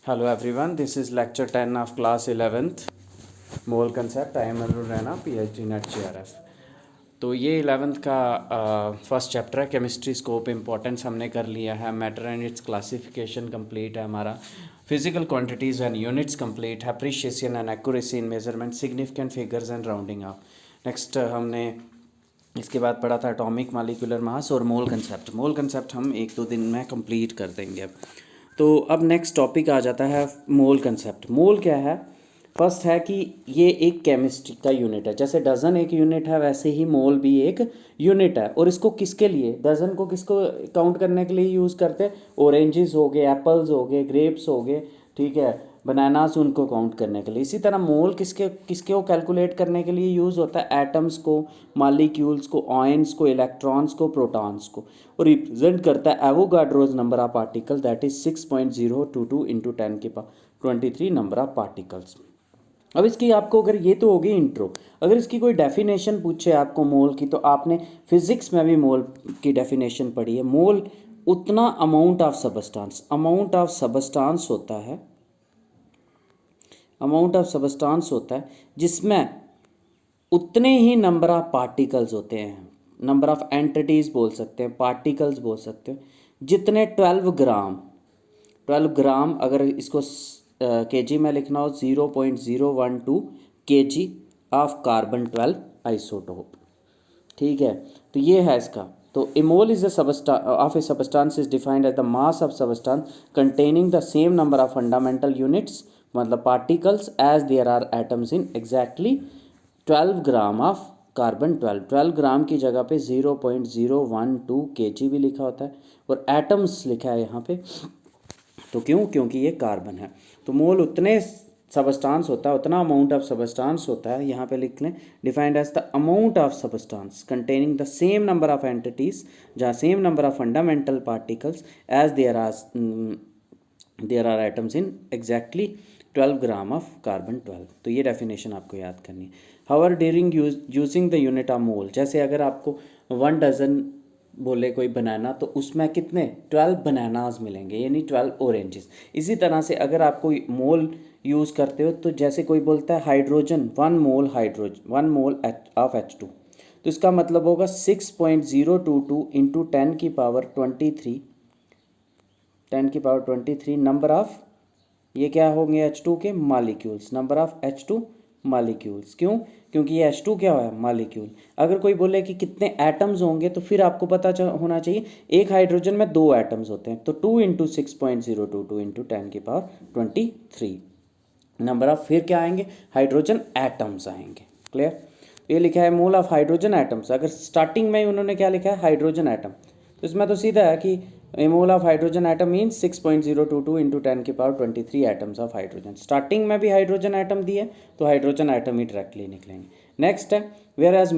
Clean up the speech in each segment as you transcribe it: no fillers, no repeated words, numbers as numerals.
Hello everyone, this is lecture 10 of class 11th mole concept. I am Arun Raina, PhD NET JRF। तो ये 11th का first chapter है, chemistry scope importance हमने कर लिया है। Matter and its classification complete है हमारा। Physical quantities and units complete है। Appreciation and accuracy in measurement, significant figures and rounding off. Next हमने इसके बाद पढ़ा था एटॉमिक मॉलिक्यूलर मास और मोल कंसेप्ट। मोल कंसेप्ट हम 1-2 दिन में कंप्लीट कर देंगे अब। तो अब नेक्स्ट टॉपिक आ जाता है मोल कंसेप्ट। मोल क्या है? फर्स्ट है कि ये एक केमिस्ट्री का यूनिट है। जैसे डज़न एक यूनिट है, वैसे ही मोल भी एक यूनिट है। और इसको किसके लिए, डज़न को किसको काउंट करने के लिए यूज़ करते हैं? ऑरेंजेस हो गए, एप्पल्स हो गए, ग्रेप्स हो गए, ठीक है, बनानास, उनको काउंट करने के लिए। इसी तरह मोल किसके किसके को कैलकुलेट करने के लिए यूज़ होता है? एटम्स को, मालिक्यूल्स को, आयंस को, इलेक्ट्रॉन्स को, प्रोटॉन्स को। और रिप्रेजेंट करता है Avogadro's number of particle, that is 6.022 into 10⁻23 number of particles. अब इसकी आपको, अगर ये तो होगी इंट्रो, अगर इसकी कोई डेफिनेशन पूछे आपको मोल की, तो आपने फिजिक्स में भी मोल की डेफिनेशन पढ़ी है। मोल उतना amount of substance, amount of substance होता है, अमाउंट ऑफ सबस्टांस होता है जिसमें उतने ही नंबर ऑफ पार्टिकल्स होते हैं। नंबर ऑफ एंटिटीज बोल सकते हैं, पार्टिकल्स बोल सकते हैं, जितने 12 ग्राम, 12 ग्राम अगर इसको केजी में लिखना हो, 0.012 केजी ऑफ कार्बन 12 आइसोटोप। ठीक है, तो ये है इसका। तो a mole is of a substance is defined as the mass of substance containing the same number of fundamental units, मतलब particles, as there are atoms in exactly 12 gram of carbon 12 gram की जगह पे 0.012 KG भी लिखा होता है, और atoms लिखा है यहाँ पे। तो क्यों? क्योंकि ये कार्बन है। तो मोल उतने सबस्टांस होता है, उतना अमाउंट ऑफ सबस्टांस होता है, यहाँ पे लिख लें, defined as the amount of substance containing the same number of entities, जहाँ same number of fundamental particles as there are atoms in exactly 12 gram of carbon 12। तो ये डेफिनेशन आपको याद करनी है। However during using the unit of mole, जैसे अगर आपको 1 डजन बोले कोई बनाना, तो उसमें कितने 12 बनानाज मिलेंगे, यानी 12 ऑरेंजेस। इसी तरह से अगर आप कोई मोल यूज़ करते हो, तो जैसे कोई बोलता है hydrogen, 1 mole hydrogen, 1 mole of H2, तो इसका मतलब होगा 6.022 इंटू 10⁻23, 10⁻23 नंबर ऑफ, ये क्या होंगे H2 के molecules, number of H2 molecules. क्यों? क्योंकि ये H2 क्या है? मालिक्यूल। अगर कोई बोले कि कितने एटम्स होंगे, तो फिर आपको पता होना चाहिए एक हाइड्रोजन में 2 एटम्स होते हैं, तो 2 इंटू 6.022 इंटू 10⁻23 नंबर ऑफ, फिर क्या आएंगे? हाइड्रोजन एटम्स आएंगे। क्लियर? ये लिखा है मोल ऑफ हाइड्रोजन एटम्स। अगर स्टार्टिंग में ही उन्होंने क्या लिखा है? हाइड्रोजन एटम, तो इसमें तो सीधा है कि mole of hydrogen atom means 6.022 into 10⁻23 atoms of hydrogen. Starting में भी हाइड्रोजन एटम दिए, तो हाइड्रोजन एटम ही डायरेक्टली निकलेंगे। नेक्स्ट है whereas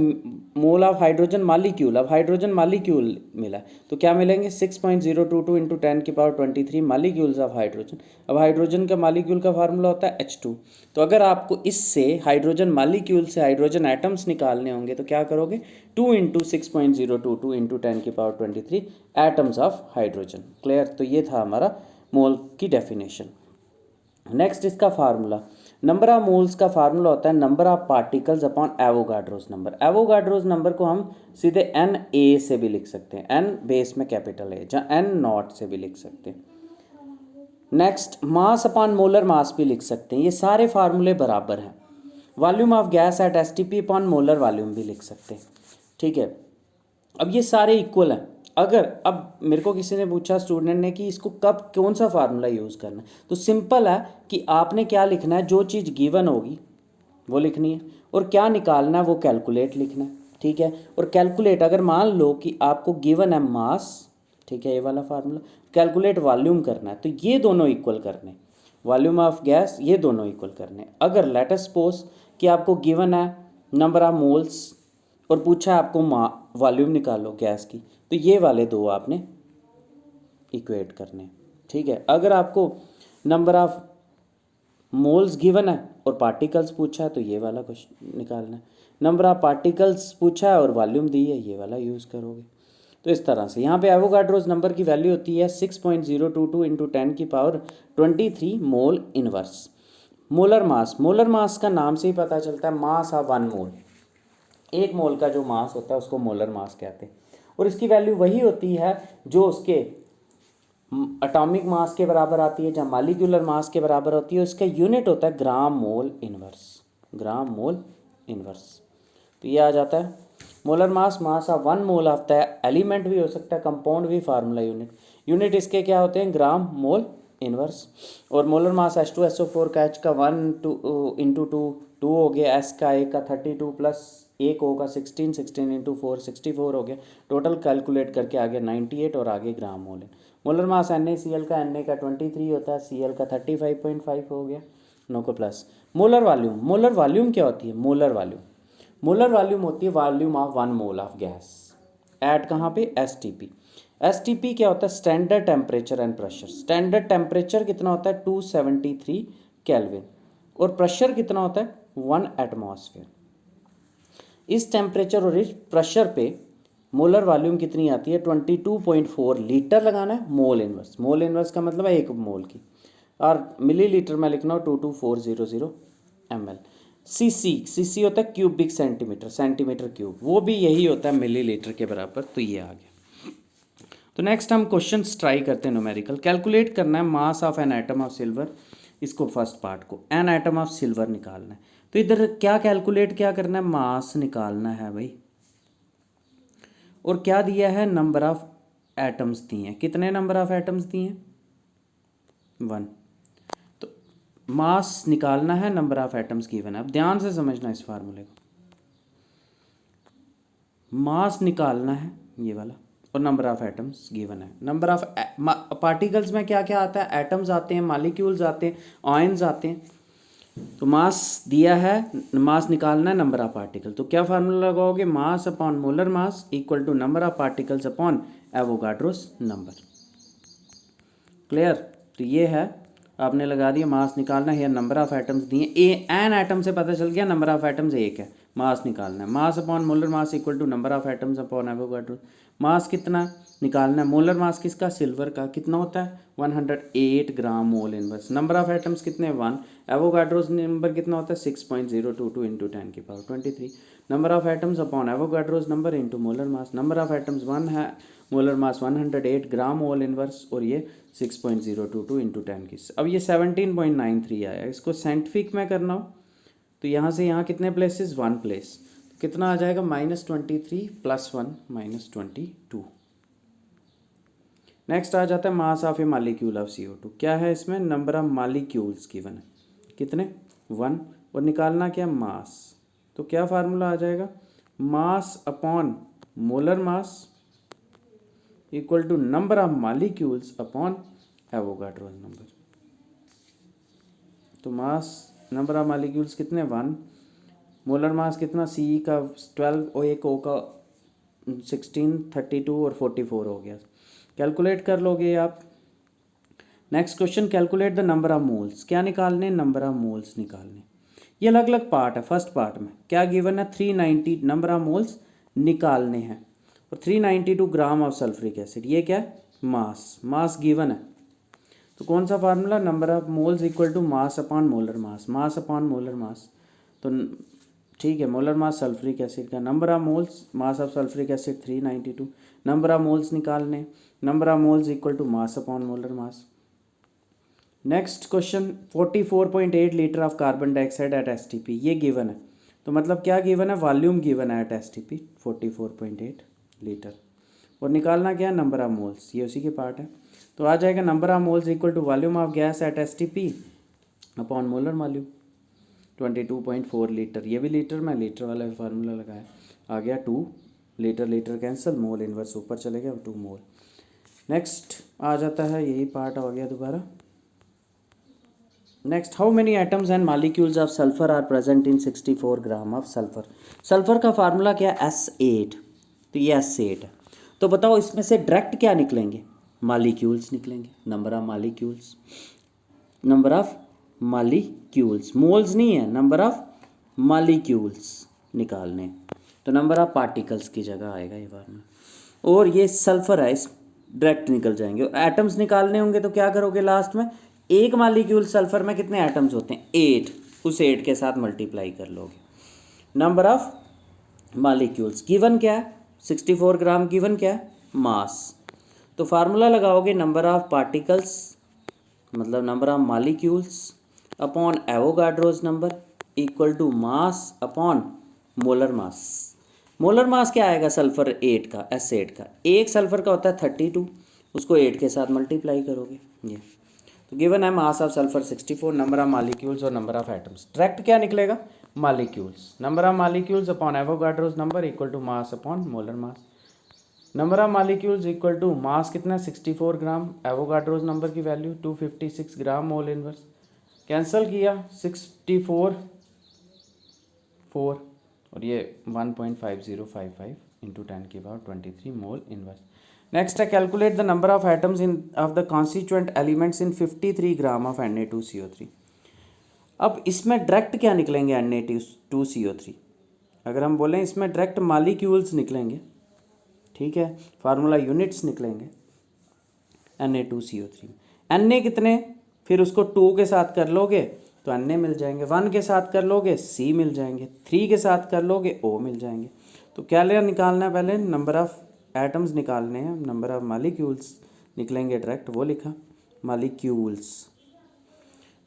mole of hydrogen molecule. अब हाइड्रोजन मालिक्यूल मिला, तो क्या मिलेंगे? 6.022 इंटू 10⁻23 मालिक्यूल्स ऑफ हाइड्रोजन। अब हाइड्रोजन का मालिक्यूल का फार्मूला होता है H2। तो अगर आपको इससे हाइड्रोजन मालिक्यूल से हाइड्रोजन एटम्स निकालने होंगे, तो क्या करोगे? 2 into 6.022 into 10⁻23 atoms of hydrogen. Clear? तो ये था हमारा मोल की डेफिनेशन। नेक्स्ट इसका फार्मूला, नंबर ऑफ मोल्स का फार्मूला होता है number of particles upon Avogadro's number. Avogadro's number को हम सीधे Na से भी लिख सकते हैं, N बेस में कैपिटल है, जहाँ N0 से भी लिख सकते हैं। नेक्स्ट मास अपॉन मोलर मास भी लिख सकते हैं। ये सारे फार्मूले बराबर हैं। Volume of gas at STP upon molar volume भी लिख सकते हैं। ठीक है, अब ये सारे इक्वल हैं। अगर अब मेरे को किसी ने पूछा, स्टूडेंट ने, कि इसको कब कौन सा फार्मूला यूज़ करना है, तो सिंपल है कि आपने क्या लिखना है, जो चीज़ गिवन होगी वो लिखनी है, और क्या निकालना है वो कैलकुलेट लिखना है। ठीक है, और कैलकुलेट, अगर मान लो कि आपको गिवन है मास, ठीक है, ये वाला फार्मूला, कैलकुलेट वॉल्यूम करना है, तो ये दोनों इक्वल करने, वॉल्यूम ऑफ गैस, ये दोनों इक्वल करने। अगर लेट अस सपोज कि आपको गिवन है नंबर ऑफ मोल्स और पूछा है आपको वॉल्यूम निकालो गैस की, तो ये वाले दो आपने इक्वेट करने। ठीक है, अगर आपको नंबर ऑफ मोल्स गिवन है और पार्टिकल्स पूछा है, तो ये वाला क्वेश्चन निकालना है। नंबर ऑफ पार्टिकल्स पूछा है और वॉल्यूम दी है, ये वाला यूज़ करोगे। तो इस तरह से यहाँ पे एवोगाड्रोस नंबर की वैल्यू होती है 6.022 into 10⁻23 mole inverse. Molar mass का नाम से ही पता चलता है, मास ऑफ 1 मोल, एक मोल का जो मास होता है उसको मोलर मास कहते हैं। और इसकी वैल्यू वही होती है जो उसके एटॉमिक मास के बराबर आती है, जहाँ मॉलिक्यूलर मास के बराबर होती है। उसका यूनिट होता है ग्राम मोल इनवर्स, ग्राम मोल इनवर्स। तो ये आ जाता है molar mass, mass of 1 mole of the element भी हो सकता है, कंपाउंड भी, फार्मूला यूनिट इसके क्या होते हैं, ग्राम मोल इनवर्स। और मोलर मास H2SO4 का, H का 1 इंटू 2 हो गया, S का A का 32 प्लस एक होगा 16 इंटू 4 64 हो गया। टोटल कैलकुलेट करके आ गया 98 और आगे ग्राम मोल है। मोलर मास NaCl का, Na का 23 होता है, Cl का 35.5 हो गया, नो को प्लस। मोलर वॉल्यूम क्या होती है, मोलर वॉल्यूम होती है volume of 1 mole of gas eight कहाँ पे, एसटीपी क्या होता है, standard temperature and pressure. Standard temperature कितना होता है 273 केल्विन, और प्रेशर कितना होता है 1 एटमॉस्फेयर। इस टेम्परेचर और इस प्रेशर पे मोलर वॉल्यूम कितनी आती है 22.4 लीटर लगाना है, मोल इनवर्स का मतलब है 1 मोल की, और मिलीलीटर में लिखना हो 22400 ml। सीसी होता है क्यूबिक सेंटीमीटर क्यूब, वो भी यही होता है मिलीलीटर के बराबर। तो ये आ गया। तो नेक्स्ट हम क्वेश्चन ट्राई करते हैं न्यूमेरिकल। कैलकुलेट करना है mass of an atom of silver, इसको फर्स्ट पार्ट को, एन एटम ऑफ सिल्वर निकालना है। तो इधर क्या कैलकुलेट क्या करना है, मास निकालना है भाई, और क्या दिया है, नंबर ऑफ एटम्स दिए हैं। कितने नंबर ऑफ एटम्स दिए हैं, 1। तो मास निकालना है, नंबर ऑफ एटम्स गिवन है। अब ध्यान से समझना इस फार्मूले को, मास निकालना है ये वाला, और नंबर ऑफ एटम्स गिवन है। नंबर ऑफ पार्टिकल्स में क्या क्या आता है, एटम्स आते हैं, मॉलिक्यूल्स आते हैं, आयंस आते हैं। तो मास दिया है, मास निकालना है, नंबर ऑफ पार्टिकल। तो क्या फार्मूला लगाओगे, mass upon molar mass equal to number of particles upon Avogadro's number. Clear. तो ये है, आपने लगा दिया, मास निकालना है, नंबर ऑफ एटम्स दिए, एन एटम से पता चल गया नंबर ऑफ एटम्स 1 है, मास निकालना है। Mass upon molar mass equal to number of atoms upon Avogadro's. Mass कितना निकालना है, मोलर मास किसका, सिल्वर का, कितना होता है 108 gram mole inverse. Number of atoms कितने 1, एवोगाड्रोस नंबर कितना होता है 6.022 into 10⁻23। Number of atoms upon Avogadro's number into molar mass. Number of atoms 1 है, मोलर मास 108 ग्राम मोल इनवर्स, और ये 6.022 इंटू 10 की। अब ये 17.93 आया। इसको साइंटिफिक में करना हो तो यहाँ से यहाँ कितने प्लेसेस, 1 प्लेस, तो कितना आ जाएगा -23 + 1 -22। नेक्स्ट आ जाता है mass of A molecule of CO2। क्या है इसमें, नंबर ऑफ मॉलिक्यूल्स गिवन है, कितने 1, और निकालना क्या, मास। तो क्या फार्मूला आ जाएगा, mass upon molar mass equal to number of molecules upon Avogadro's number. तो मास, नंबर ऑफ मॉलिक्यूल्स कितने 1, मोलर मास कितना, C का 12 और एक O का 16 32 और 44 हो गया। कैलकुलेट कर लोगे आप। Next question, calculate the number of moles. क्या निकालने, नंबर ऑफ मोल्स निकालने। ये अलग अलग पार्ट है। फर्स्ट पार्ट में क्या गिवन है, 390 नंबर ऑफ मोल्स निकालने हैं, और 392 ग्राम ऑफ सल्फ्यूरिक एसिड। ये क्या है, मास गिवन है। तो कौन सा formula, number of moles equal to mass upon molar mass, mass upon molar mass. तो ठीक है, मोलर मास सल्फ्यूरिक एसिड का, number of moles, mass of sulphuric acid 392, number of moles निकालने, number of moles equal to mass upon molar mass. Next question, 44.8 litre of carbon dioxide at STP, ये given है। तो मतलब क्या given है, volume given है at STP 44.8 litre, और निकालना क्या है, नंबर ऑफ मोल्स, ये उसी के पार्ट है। तो आ जाएगा number of moles equal to volume of gas at STP upon molar volume 22.4 litre. ये भी लीटर में, लीटर वाला फार्मूला लगाया, आ गया 2 लीटर कैंसिल, मोल इनवर्स ऊपर चले गया 2 मोल। नेक्स्ट आ जाता है, यही पार्ट आ गया दोबारा। Next, how many atoms and molecules of sulphur are present in 64 gram of sulphur. Sulphur का फार्मूला क्या है, S8। तो ये S8 है। तो बताओ इसमें से डायरेक्ट क्या निकलेंगे, मॉलिक्यूल्स निकलेंगे, नंबर ऑफ मॉलिक्यूल्स, मोल्स नहीं है, नंबर ऑफ मॉलिक्यूल्स निकालने। तो नंबर ऑफ पार्टिकल्स की जगह आएगा ये फार्मूला। और ये सल्फर है, इस डायरेक्ट निकल जाएंगे। और एटम्स निकालने होंगे तो क्या करोगे लास्ट में, एक मालिक्यूल सल्फर में कितने एटम्स होते हैं, 8, उस 8 के साथ मल्टीप्लाई कर लोगे। नंबर ऑफ मालिक्यूल्स गिवन क्या है, 64 ग्राम, गिवन क्या है, मास। तो फार्मूला लगाओगे नंबर ऑफ पार्टिकल्स मतलब number of molecules upon Avogadro's number equal to mass upon molar mass. Molar mass क्या आएगा सल्फर 8 का, S8 का, एक सल्फर का होता है 32, उसको 8 के साथ मल्टीप्लाई करोगे ये। तो गिवन है mass of sulphur 64, number of molecules और नंबर ऑफ एटम्स। डायरेक्ट क्या निकलेगा, molecules, number of molecules upon Avogadro's number equal to mass upon molar mass. Number of molecules equal to mass कितना 64 gram, Avogadro's number की value 256 gram mole inverse. Cancel किया 64 4 और ये 1.5055 into 10 की power 23 mole inverse. Next है calculate the number of atoms in of the constituent elements in 53 gram of Na2CO3। अब इसमें direct क्या निकलेंगे Na2CO3, अगर हम बोलें इसमें डायरेक्ट मालिक्यूल्स निकलेंगे, ठीक है, फार्मूला यूनिट्स निकलेंगे Na2CO3। Na कितने, फिर उसको 2 के साथ कर लोगे तो Na मिल जाएंगे, 1 के साथ कर लोगे C मिल जाएंगे, 3 के साथ कर लोगे O मिल जाएंगे। तो क्या निकालना है, पहले नंबर ऑफ एटम्स निकालने हैं, नंबर ऑफ मालिक्यूल्स निकलेंगे डायरेक्ट, वो लिखा मालिक्यूल्स,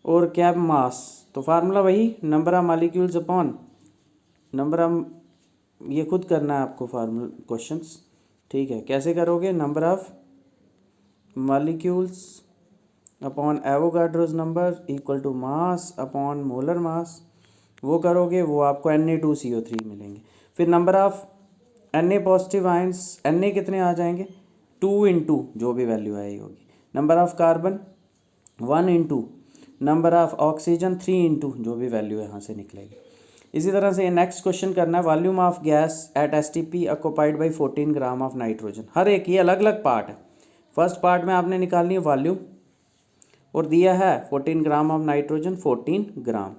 और क्या मास, तो फार्मूला वही number of molecules upon number of, ये खुद करना है आपको फार्मूला क्वेश्चंस, ठीक है। कैसे करोगे, number of molecules upon Avogadro's number equal to mass upon molar mass, वो करोगे वो आपको Na2CO3 मिलेंगे। फिर number of Na positive ions, Na कितने आ जाएंगे 2 इंटू जो भी वैल्यू आई होगी, number of carbon 1 into number of oxygen 3 into जो भी वैल्यू यहाँ से निकलेगी। इसी तरह से ये नेक्स्ट क्वेश्चन करना है, volume of gas at STP occupied by 14 gram of nitrogen. हर एक ये अलग अलग पार्ट है। फर्स्ट पार्ट में आपने निकालनी है वॉल्यूम और दिया है 14 ग्राम ऑफ नाइट्रोजन 14 ग्राम।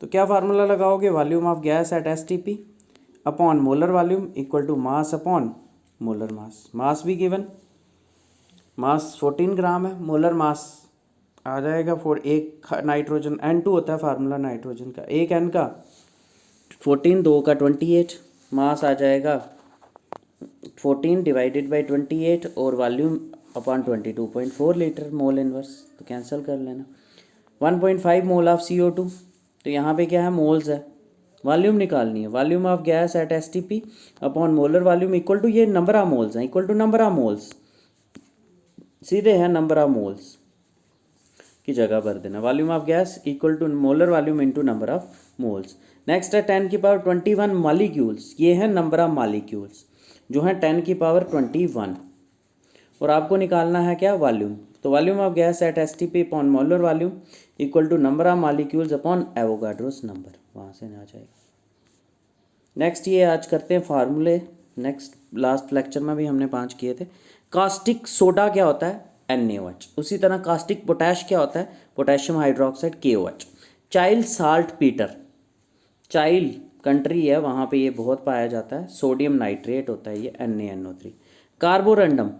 तो क्या फार्मूला लगाओगे, volume of gas at STP upon molar volume equal to mass upon molar mass. Mass भी गिवन, मास 14 ग्राम है, मोलर मास आ जाएगा एक नाइट्रोजन N2 होता है फार्मूला नाइट्रोजन का, एक N का 14, 2 का 28, मास आ जाएगा 14 डिवाइडेड बाई 28 और volume upon 22.4 litre mole inverse. तो कैंसिल कर लेना, 1.5 मोल ऑफ CO2, तो यहाँ पे क्या है मोल्स है, वॉल्यूम निकालनी है, volume of gas at STP upon molar volume equal to ये नंबर ऑफ मोल्स हैं, equal to number of moles, सीधे है नंबर ऑफ मोल्स की जगह भर देना, volume of gas equal to molar volume into number of moles. Next है 10 की पावर 21 मालिक्यूल्स, ये है नंबर ऑफ मालिक्यूल्स जो है 10 की पावर 21, और आपको निकालना है क्या वॉल्यूम, तो volume of gas at STP upon molar volume equal to number of molecules upon Avogadro's number, वहाँ से आ जाएगा। नेक्स्ट ये आज करते हैं फार्मूले, नेक्स्ट लास्ट लेक्चर में भी हमने 5 किए थे। कास्टिक सोडा क्या होता है, NaOH। उसी तरह कास्टिक पोटैश क्या होता है, पोटेशियम हाइड्रोक्साइड KOH। चाइल साल्ट पीटर, चाइल कंट्री है वहाँ पे ये बहुत पाया जाता है, सोडियम नाइट्रेट होता है ये NaNO3। कार्बोरंडम,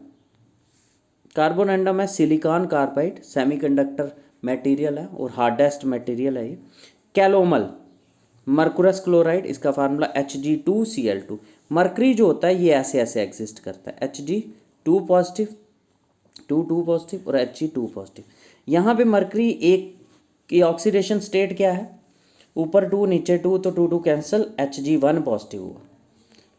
कार्बोरंडम है सिलिकॉन कार्बाइड, सेमीकंडक्टर मटेरियल है और हार्डेस्ट मटेरियल है ये। कैलोमल, मर्कुरस क्लोराइड, इसका फार्मूला Hg2Cl2। मर्करी जो होता है ये ऐसे ऐसे एग्जिस्ट करता है, Hg2 पॉजिटिव 2 पॉजिटिव और Hg2 पॉजिटिव। यहाँ पे मर्करी एक की ऑक्सीडेशन स्टेट क्या है, ऊपर 2 नीचे 2, तो 2 कैंसिल, Hg1 पॉजिटिव हुआ।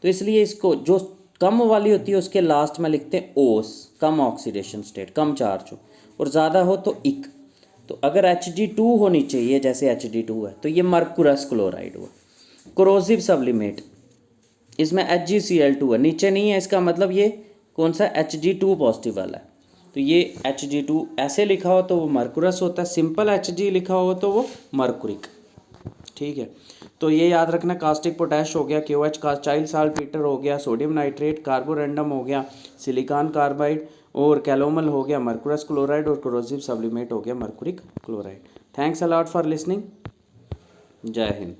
तो इसलिए इसको जो कम वाली होती है उसके लास्ट में लिखते हैं ओस, कम ऑक्सीडेशन स्टेट, कम चार्ज हो, और ज़्यादा हो तो इक। तो अगर Hg2 होनी चाहिए जैसे Hg2 है तो ये मर्कुरस क्लोराइड हुआ। कोरोसिव सब्लिमेट, इसमें HgCl2 है, नीचे नहीं है, इसका मतलब ये कौन सा Hg2 पॉजिटिव वाला है। तो ये Hg2 ऐसे लिखा हो तो वो मर्कुरस होता है, सिंपल Hg लिखा हो तो वो मर्कुरिक, ठीक है। तो ये याद रखना, कास्टिक पोटैश हो गया, KOH का चाइल्ड साल्टपीटर हो गया, सोडियम नाइट्रेट, कार्बोरेंडम हो गया, सिलिकॉन कार्बाइड, और कैलोमल हो गया मर्कुरस क्लोराइड, और कोरोसिव सब्लिमेट हो गया mercuric chloride. Thanks a lot for listening. जय हिंद।